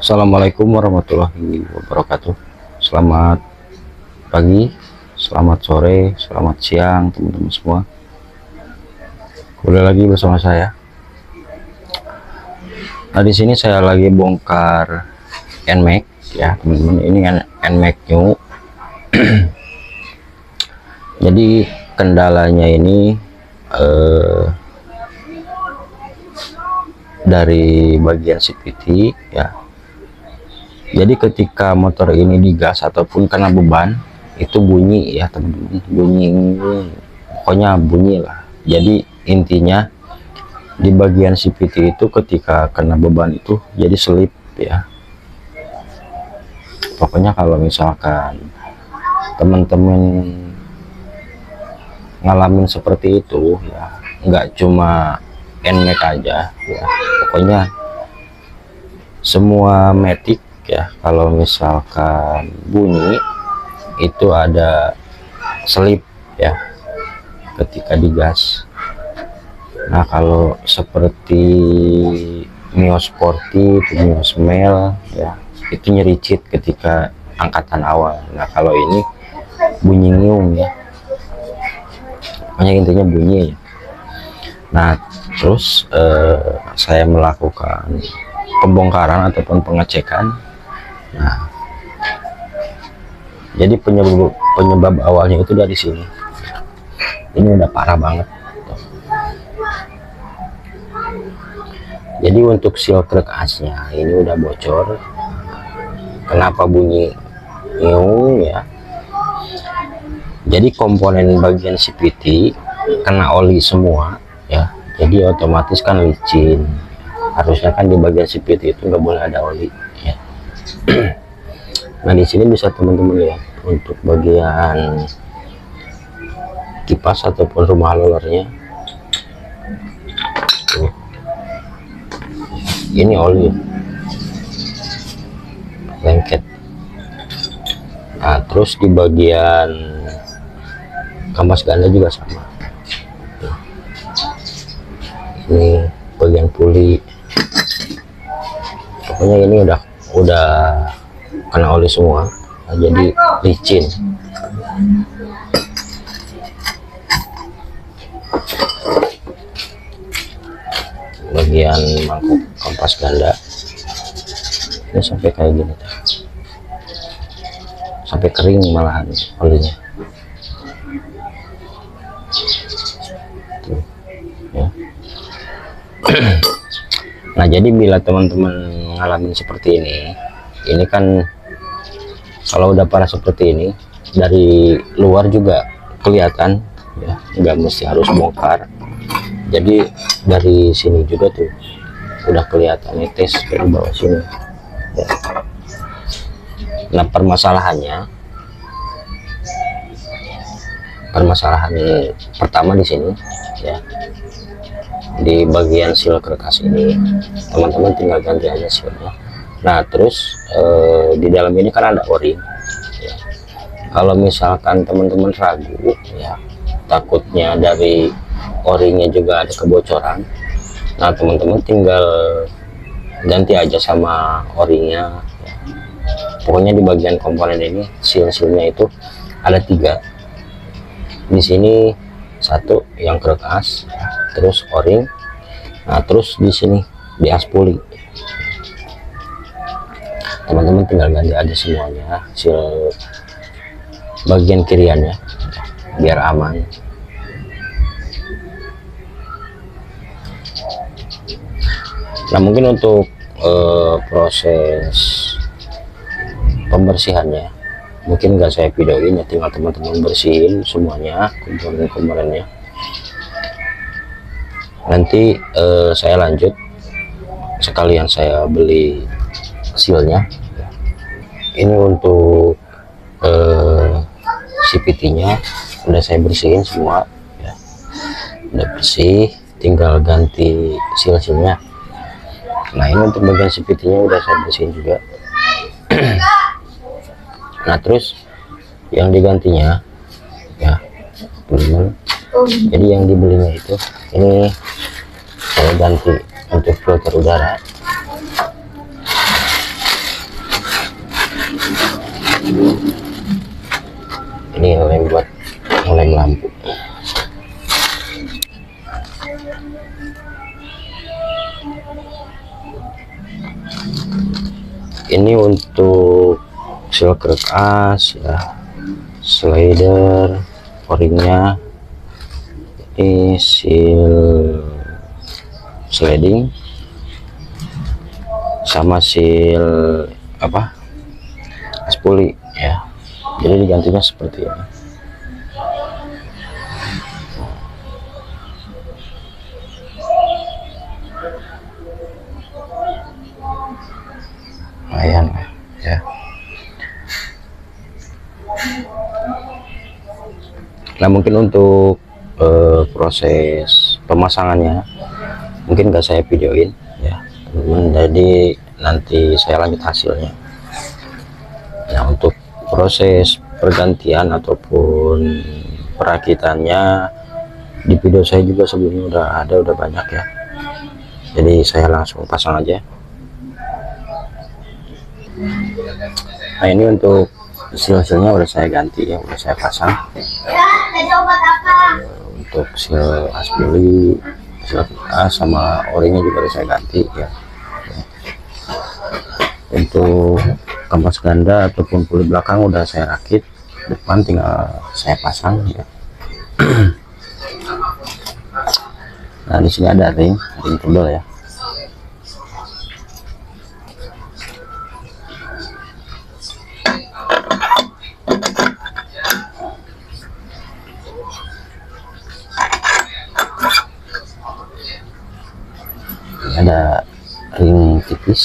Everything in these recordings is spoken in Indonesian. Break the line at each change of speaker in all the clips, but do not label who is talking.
Assalamualaikum warahmatullahi wabarakatuh. Selamat pagi, selamat sore, selamat siang teman-teman semua. Kembali lagi bersama saya. Nah, di sini saya lagi bongkar NMAX ya teman-teman. Ini NMAX new. Jadi kendalanya ini dari bagian CVT ya. Jadi ketika motor ini digas ataupun kena beban itu bunyi ya teman-teman, bunyi, pokoknya bunyi lah. Jadi intinya di bagian CVT itu ketika kena beban itu jadi selip ya. Pokoknya kalau misalkan teman-teman ngalamin seperti itu ya, nggak cuma NMAX aja ya, pokoknya semua matic ya, kalau misalkan bunyi itu ada selip ya ketika digas. Nah, kalau seperti Mio Sporty, Mio Smell ya, itu nyericit ketika angkatan awal. Nah, kalau ini bunyi ngiung ya, pokoknya intinya bunyi. Nah, terus saya melakukan pembongkaran ataupun pengecekan. Nah, jadi penyebab awalnya itu dari sini. Ini udah parah banget. Jadi untuk seal krek asnya ini udah bocor. Kenapa bunyi ngiung ya? Jadi komponen bagian CVT kena oli semua ya. Jadi otomatis kan licin. Harusnya kan di bagian CVT itu nggak boleh ada oli ya. Nah, di sini bisa teman-teman lihat untuk bagian kipas ataupun rumah rollernya. Tuh. Ini oli lengket. Nah, terus di bagian kampas ganda juga sama. Tuh. Ini bagian puli. Pokoknya ini udah kena oli semua. Nah, jadi licin. Bagian mangkuk kampas ganda ini sampai kayak gini tuh. Sampai kering malahan olinya tuh, ya. Nah, jadi bila teman-teman ngalamin seperti ini kan kalau udah parah seperti ini dari luar juga kelihatan ya, nggak mesti harus bongkar. Jadi dari sini juga tuh udah kelihatan netes dari bawah sini ya. Nah, permasalahan pertama di sini ya, di bagian seal kertas ini teman-teman tinggal ganti aja sealnya. Nah, terus di dalam ini kan ada o-ring ya. Kalau misalkan teman-teman ragu ya, takutnya dari o-ringnya juga ada kebocoran, nah teman-teman tinggal ganti aja sama o-ringnya ya. Pokoknya di bagian komponen ini seal-sealnya itu ada 3. Di sini 1 yang krek as ya, terus o-ring. Nah, terus di sini di as puli. Teman-teman tinggal ganti aja semuanya seal bagian kiriannya biar aman. Nah, mungkin untuk proses pembersihannya mungkin nggak saya videoin ya, tinggal teman-teman bersihin semuanya komponen-komponennya. Nanti saya lanjut sekalian saya beli sealnya. Ini untuk CVT-nya udah saya bersihin semua ya. Udah bersih, tinggal ganti seal-sealnya. Nah, ini untuk bagian CVT-nya udah saya bersihin juga. Nah, terus yang digantinya ya teman-teman, jadi yang dibelinya itu ini saya ganti untuk filter udara. Ini lem buat lem lampu. Ini untuk seal kerkas ya, slider, o-ringnya, ini seal sliding sama seal apa spuli ya, jadi digantinya seperti ini. Lumayan ya. Nah mungkin untuk proses pemasangannya mungkin nggak saya videoin ya teman-teman, jadi nanti saya lanjut hasilnya. Nah untuk proses pergantian ataupun perakitannya di video saya juga sebelumnya udah banyak ya, jadi saya langsung pasang aja. Nah ini untuk seal-sealnya udah saya ganti ya, udah saya pasang. Untuk seal aspili, seal sama o-ringnya juga udah saya ganti ya. Untuk kampas ganda ataupun kulit belakang udah saya rakit, depan tinggal saya pasang ya. Nah di sini ada ring tebal ya. Ada ring tipis,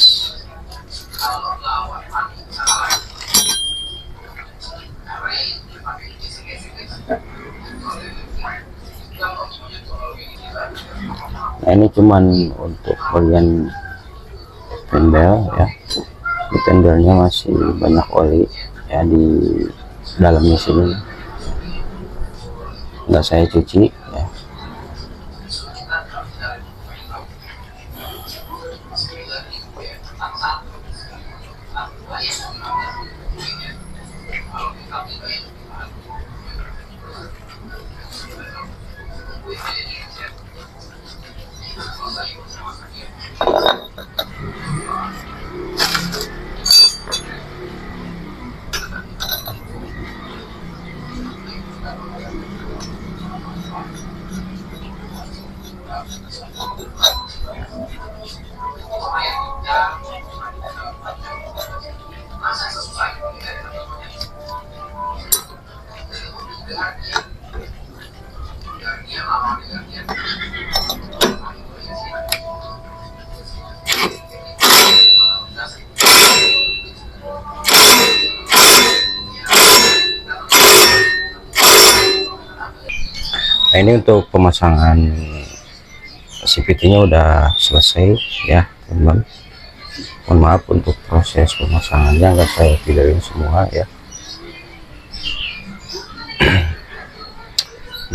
nah ini cuman untuk bagian pendel ya, di pendelnya masih banyak oli ya di dalamnya sini, nggak saya cuci ya. Nah ini untuk pemasangan CVT nya udah selesai ya teman-teman. Mohon maaf untuk proses pemasangannya nggak saya videoin semua ya.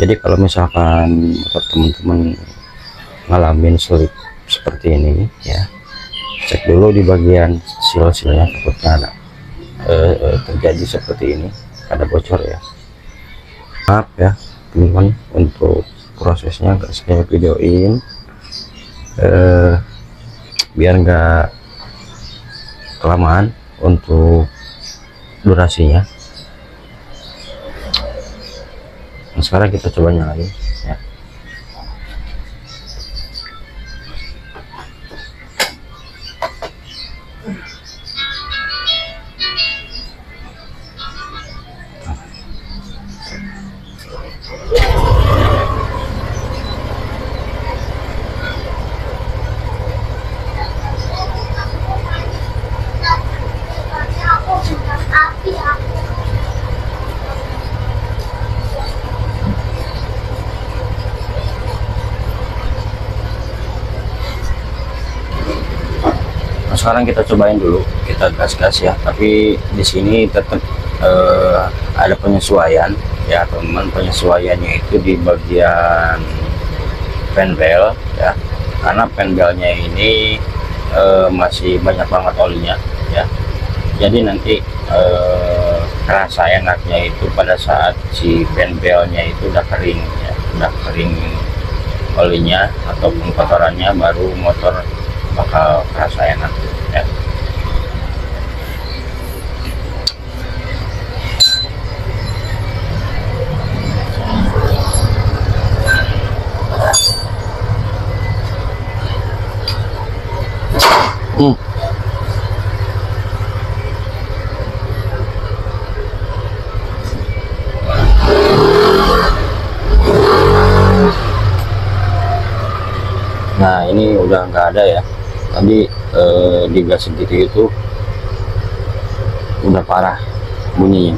Jadi kalau misalkan motor teman-teman ngalamin slip seperti ini ya, cek dulu di bagian seal-sealnya, takutnya ada terjadi seperti ini, ada bocor ya. Maaf ya teman-teman, untuk prosesnya nggak saya videoin biar nggak kelamaan untuk durasinya. Nah, sekarang kita coba nyalain ya. Nah, sekarang kita cobain dulu, kita gas-gas ya, tapi di sini tetap ada penyesuaian ya teman, penyesuaiannya itu di bagian penbel ya, karena penbelnya ini masih banyak banget olinya ya, jadi nanti rasa enaknya itu pada saat si penbelnya itu udah kering ya, udah kering olinya ataupun kotorannya, baru motor bakal terasa enak ya. Nah ini udah nggak ada ya, tadi di gas segitu itu udah parah bunyinya.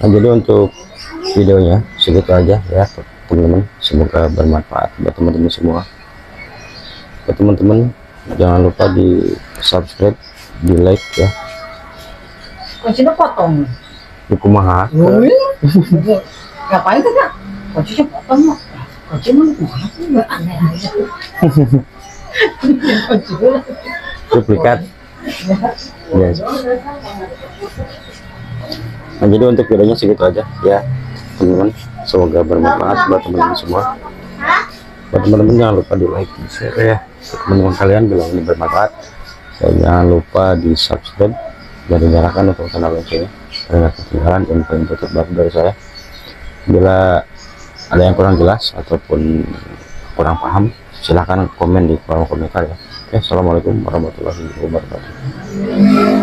Nah, jadi untuk videonya segitu aja ya teman-teman, semoga bermanfaat buat teman-teman semua. Buat teman-teman jangan lupa di subscribe, di like ya.
Kuncinya potong.
Kumaha
Ngapain kan? Kuncinya potong mah. Kunci mah kumaha tuh aneh aja.
duplikat ya. Nah, jadi untuk videonya segitu aja ya teman-teman, semoga bermanfaat buat teman-teman semua. Buat teman-teman jangan lupa di like, di share ya teman-teman kalian bila ini bermanfaat, dan jangan lupa di subscribe dan dinyalakan untuk channel loncengnya agar ketinggalan info-info terbaru dari saya. Bila ada yang kurang jelas ataupun kurang paham, silahkan komen di kolom komentar ya. Oke, assalamualaikum warahmatullahi wabarakatuh.